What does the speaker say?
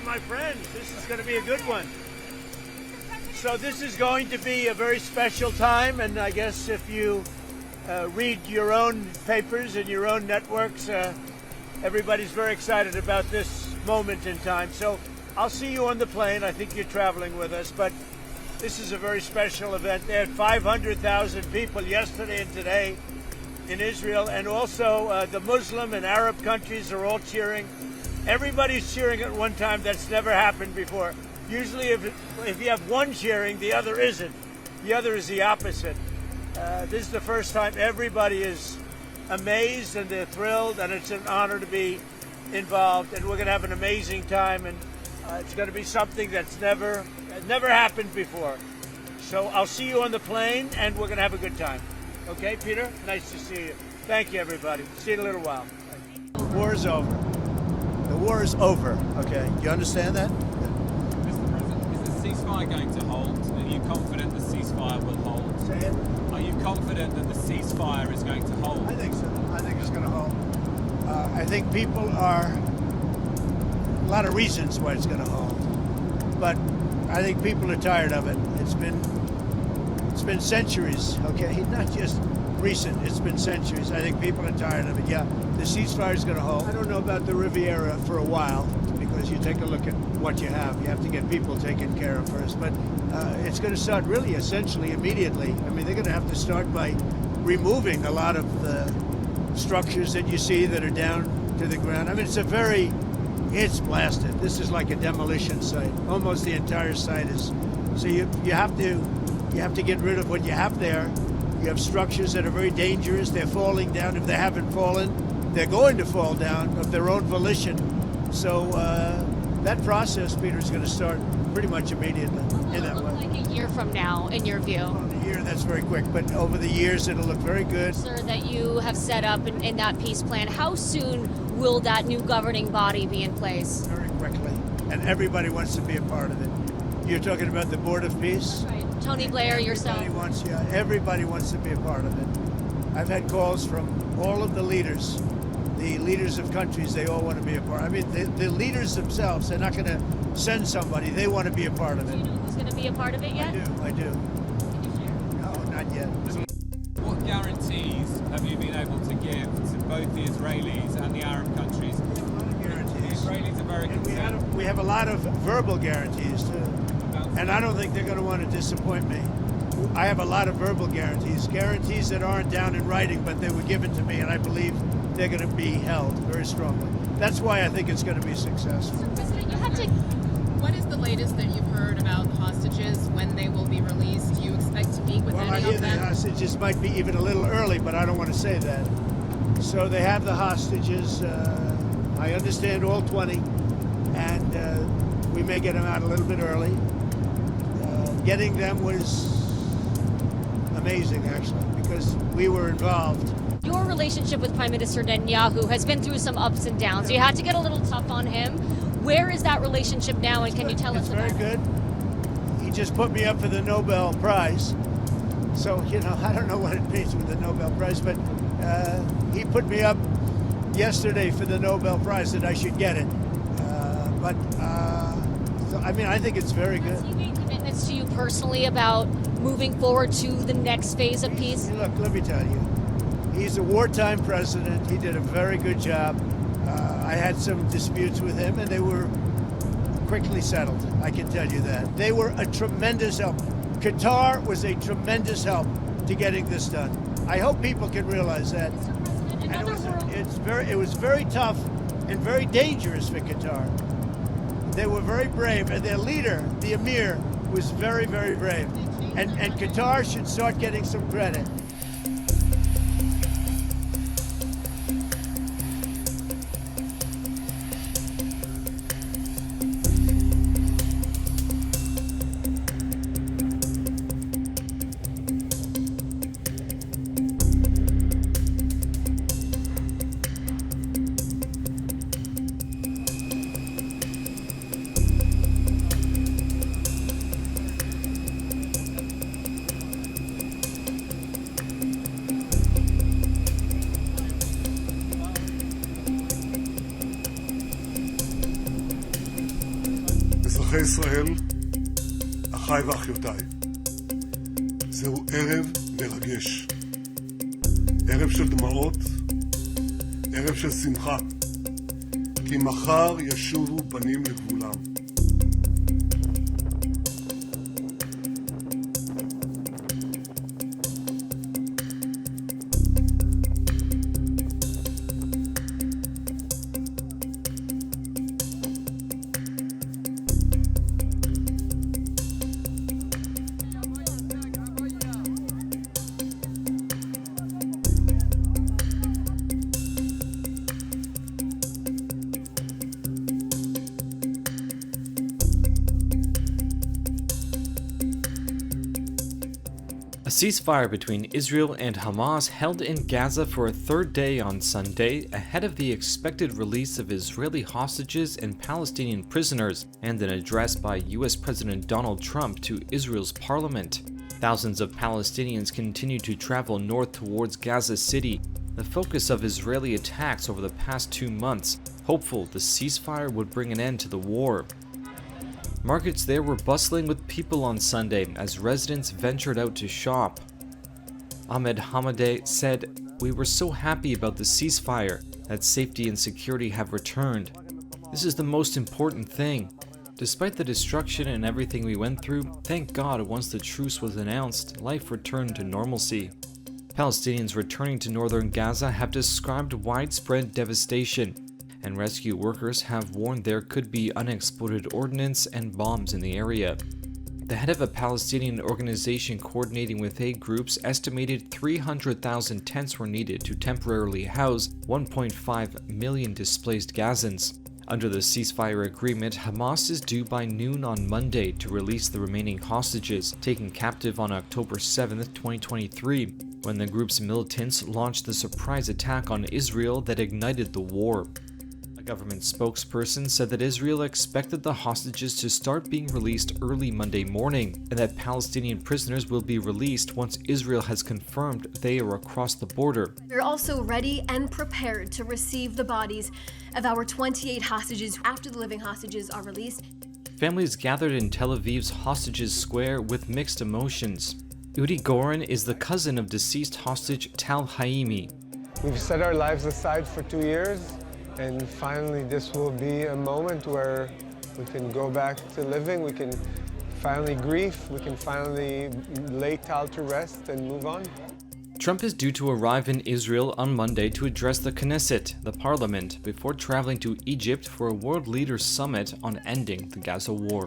my friends. This is going to be a good one. So this is going to be a very special time, and I guess if you read your own papers and your own networks, everybody's very excited about this moment in time. So I'll see you on the plane. I think you're traveling with us, but this is a very special event. They had 500,000 people yesterday and today in Israel, and also the Muslim and Arab countries are all cheering. Everybody's cheering at one time. That's never happened before. Usually if you have one cheering, the other isn't. The other is the opposite. This is the first time everybody is amazed and they're thrilled, and it's an honor to be involved, and we're going to have an amazing time, and it's going to be something that's never happened before. So I'll see you on the plane, and we're going to have a good time. Okay, Peter? Nice to see you. Thank you, everybody. See you in a little while. The war is over. The war is over, okay? You understand that? Mr. President, is the ceasefire going to hold? Are you confident the ceasefire will hold? Say it. Are you confident that the ceasefire is going to hold? I think so. I think it's going to hold. I think people are, a lot of reasons why it's going to hold, but I think people are tired of it. It's been centuries, okay? Not just recent, it's been centuries. I think people are tired of it. Yeah, the ceasefire is going to hold. I don't know about the Riviera for a while, because you take a look at what you have. You have to get people taken care of first, but it's going to start really essentially immediately. I mean, they're going to have to start by removing a lot of the structures that you see that are down to the ground. I mean, it's blasted. This is like a demolition site. Almost the entire site is. So you have to get rid of what you have there. You have structures that are very dangerous. They're falling down. If they haven't fallen, they're going to fall down of their own volition. So that process, Peter, is going to start pretty much immediately. In that way. Like a year from now, in your view? Well, a year, that's very quick, but over the years, it'll look very good. Sir, that you have set up in that peace plan, how soon will that new governing body be in place? Very quickly, and everybody wants to be a part of it. You're talking about the Board of Peace? Right. Tony Blair, yourself. Everybody wants to be a part of it. I've had calls from all of the leaders of countries. They all want to be a part. I mean, the leaders themselves, they're not going to send somebody. They want to be a part of it. Do you know who's going to be a part of it yet? I do. Can you share? No, not yet. What guarantees have you been able to give to both the Israelis and the Arab countries? We have a lot of guarantees. The Israelis are very concerned. We have a lot of verbal guarantees, too. And I don't think they're going to want to disappoint me. I have a lot of verbal guarantees that aren't down in writing, but they were given to me, and I believe they're going to be held very strongly. That's why I think it's going to be successful. So, President, you have to... What is the latest that you've heard about hostages, when they will be released? Do you expect to meet with any of them? Well, I hear the hostages might be even a little early, but I don't want to say that. So they have the hostages. I understand all 20, and we may get them out a little bit early. Getting them was amazing, actually, because we were involved. Your relationship with Prime Minister Netanyahu has been through some ups and downs. You had to get a little tough on him. Where is that relationship now, and can you tell us about it? It's very good. He just put me up for the Nobel Prize. So, I don't know what it means with the Nobel Prize, but he put me up yesterday for the Nobel Prize that I should get it. I think it's very good. Has he made commitments to you personally about moving forward to the next phase of peace? Look, let me tell you, he's a wartime president. He did a very good job. I had some disputes with him, and they were quickly settled. I can tell you that. They were a tremendous help. Qatar was a tremendous help to getting this done. I hope people can realize that. It was very tough and very dangerous for Qatar. They were very brave, and their leader, the Emir, was very, very brave. And Qatar should start getting some credit. אזרחי ישראל, אחיי ואחיותיי, זהו ערב מרגש. ערב של דמעות, ערב של שמחה, כי מחר ישובו בנים לגבולם. A ceasefire between Israel and Hamas held in Gaza for a third day on Sunday, ahead of the expected release of Israeli hostages and Palestinian prisoners, and an address by US President Donald Trump to Israel's parliament. Thousands of Palestinians continue to travel north towards Gaza City, the focus of Israeli attacks over the past 2 months, hopeful the ceasefire would bring an end to the war. Markets there were bustling with people on Sunday as residents ventured out to shop. Ahmed Hamadeh said, "We were so happy about the ceasefire, that safety and security have returned. This is the most important thing. Despite the destruction and everything we went through, thank God once the truce was announced, life returned to normalcy." Palestinians returning to northern Gaza have described widespread devastation, and rescue workers have warned there could be unexploded ordnance and bombs in the area. The head of a Palestinian organization coordinating with aid groups estimated 300,000 tents were needed to temporarily house 1.5 million displaced Gazans. Under the ceasefire agreement, Hamas is due by noon on Monday to release the remaining hostages taken captive on October 7, 2023, when the group's militants launched the surprise attack on Israel that ignited the war. A government spokesperson said that Israel expected the hostages to start being released early Monday morning, and that Palestinian prisoners will be released once Israel has confirmed they are across the border. We're also ready and prepared to receive the bodies of our 28 hostages after the living hostages are released. Families gathered in Tel Aviv's Hostages Square with mixed emotions. Udi Goren is the cousin of deceased hostage Tal Haimi. We've set our lives aside for 2 years, and finally this will be a moment where we can go back to living, we can finally grieve, we can finally lay Tal to rest and move on. Trump is due to arrive in Israel on Monday to address the Knesset, the parliament, before traveling to Egypt for a world leaders summit on ending the Gaza war.